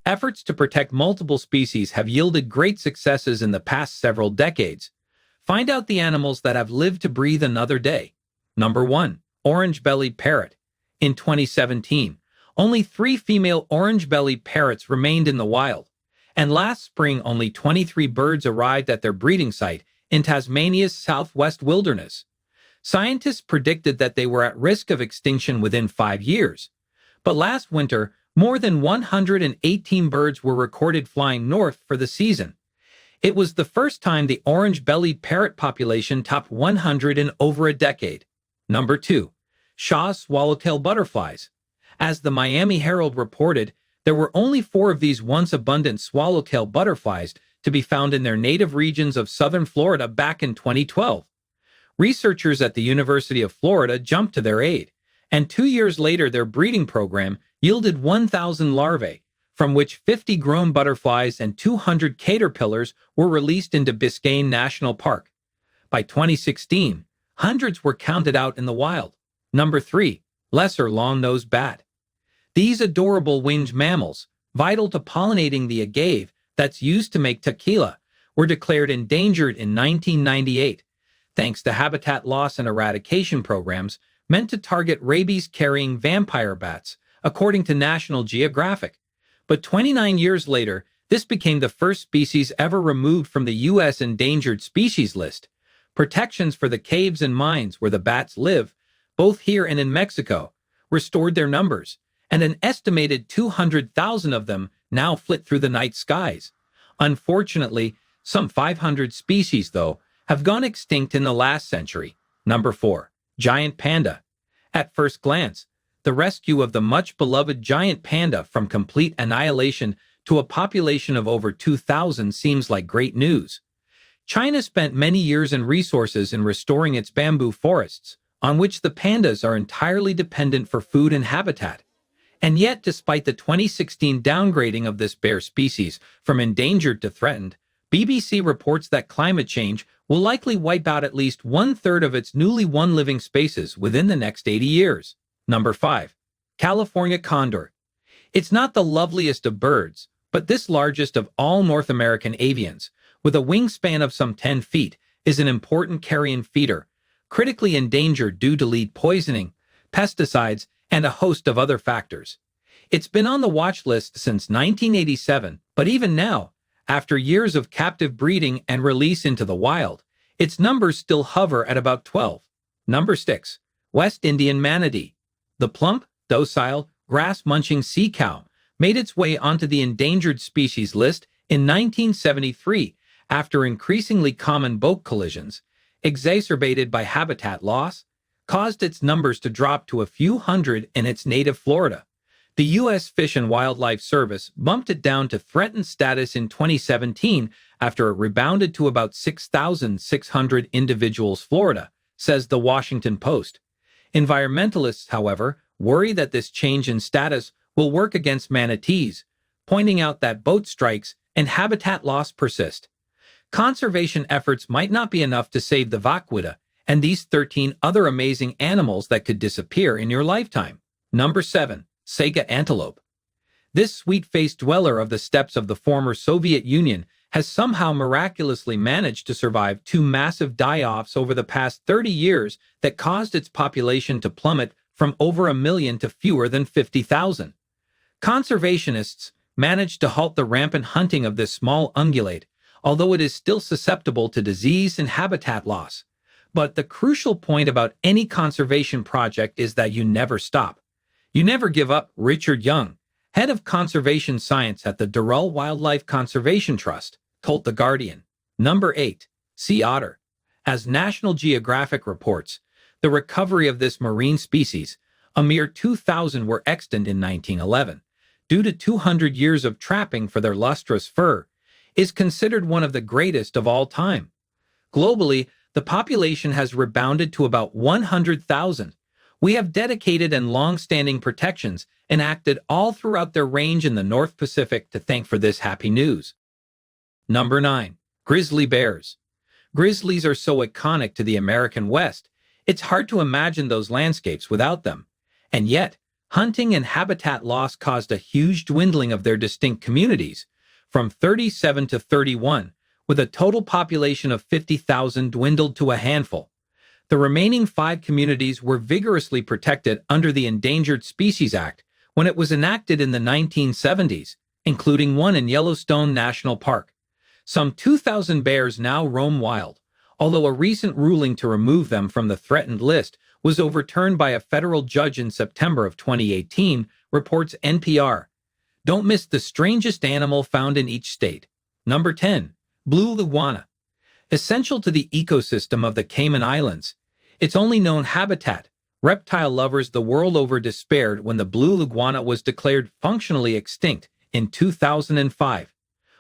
Efforts to protect multiple species have yielded great successes in the past several decades. Find out the animals that have lived to breathe another day. Number 1. Orange-bellied parrot. In 2017, only 3 female orange-bellied parrots remained in the wild, and last spring only 23 birds arrived at their breeding site in Tasmania's southwest wilderness. Scientists predicted that they were at risk of extinction within 5 years. But last winter, more than 118 birds were recorded flying north for the season. It was the first time the orange-bellied parrot population topped 100 in over a decade. Number 2. Shaw's swallowtail butterflies. As the Miami Herald reported, there were only 4 of these once abundant swallowtail butterflies to be found in their native regions of southern Florida back in 2012. Researchers at the University of Florida jumped to their aid, and 2 years later their breeding program yielded 1,000 larvae, from which 50 grown butterflies and 200 caterpillars were released into Biscayne National Park. By 2016, hundreds were counted out in the wild. Number 3. Lesser long-nosed bat. These adorable winged mammals, vital to pollinating the agave that's used to make tequila, were declared endangered in 1998, thanks to habitat loss and eradication programs meant to target rabies-carrying vampire bats, according to National Geographic. But 29 years later, this became the first species ever removed from the U.S. endangered species list. Protections for the caves and mines where the bats live, both here and in Mexico, restored their numbers, and an estimated 200,000 of them now flit through the night skies. Unfortunately, some 500 species, though, have gone extinct in the last century. Number 4. Giant panda. At first glance, the rescue of the much-beloved giant panda from complete annihilation to a population of over 2,000 seems like great news. China spent many years and resources in restoring its bamboo forests, on which the pandas are entirely dependent for food and habitat. And yet, despite the 2016 downgrading of this bear species from endangered to threatened, BBC reports that climate change will likely wipe out at least 1/3 of its newly won living spaces within the next 80 years. Number 5. California condor. It's not the loveliest of birds, but this largest of all North American avians, with a wingspan of some 10 feet, is an important carrion feeder, critically endangered due to lead poisoning, pesticides, and a host of other factors. It's been on the watch list since 1987, but even now, after years of captive breeding and release into the wild, its numbers still hover at about 12. Number 6. West Indian manatee. The plump, docile, grass-munching sea cow made its way onto the endangered species list in 1973 after increasingly common boat collisions, exacerbated by habitat loss, caused its numbers to drop to a few hundred in its native Florida. The U.S. Fish and Wildlife Service bumped it down to threatened status in 2017 after it rebounded to about 6,600 individuals Florida, says the Washington Post. Environmentalists, however, worry that this change in status will work against manatees, pointing out that boat strikes and habitat loss persist. Conservation efforts might not be enough to save the vaquita and these 13 other amazing animals that could disappear in your lifetime. Number 7. Saiga antelope. This sweet-faced dweller of the steppes of the former Soviet Union has somehow miraculously managed to survive 2 massive die-offs over the past 30 years that caused its population to plummet from over 1 million to fewer than 50,000. Conservationists managed to halt the rampant hunting of this small ungulate, although it is still susceptible to disease and habitat loss. But the crucial point about any conservation project is that you never stop. You never give up. Richard Young, head of conservation science at the Durrell Wildlife Conservation Trust, told The Guardian. Number 8. Sea otter. As National Geographic reports, the recovery of this marine species, a mere 2,000 were extant in 1911, due to 200 years of trapping for their lustrous fur, is considered one of the greatest of all time. Globally, the population has rebounded to about 100,000. We have dedicated and long-standing protections enacted all throughout their range in the North Pacific to thank for this happy news. Number 9. Grizzly bears. Grizzlies are so iconic to the American West, it's hard to imagine those landscapes without them. And yet, Hunting and habitat loss caused a huge dwindling of their distinct communities, from 37 to 31, with a total population of 50,000 dwindled to a handful. The remaining 5 communities were vigorously protected under the Endangered Species Act when it was enacted in the 1970s, including one in Yellowstone National Park. Some 2,000 bears now roam wild, although a recent ruling to remove them from the threatened list was overturned by a federal judge in September of 2018, reports NPR. Don't miss the strangest animal found in each state. Number 10. Blue iguana. Essential to the ecosystem of the Cayman Islands, its only known habitat, reptile lovers the world over despaired when the blue iguana was declared functionally extinct in 2005.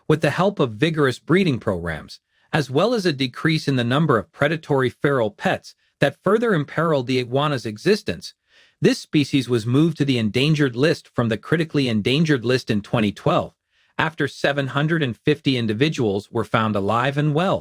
With the help of vigorous breeding programs, as well as a decrease in the number of predatory feral pets that further imperiled the iguana's existence, this species was moved to the endangered list from the critically endangered list in 2012, after 750 individuals were found alive and well.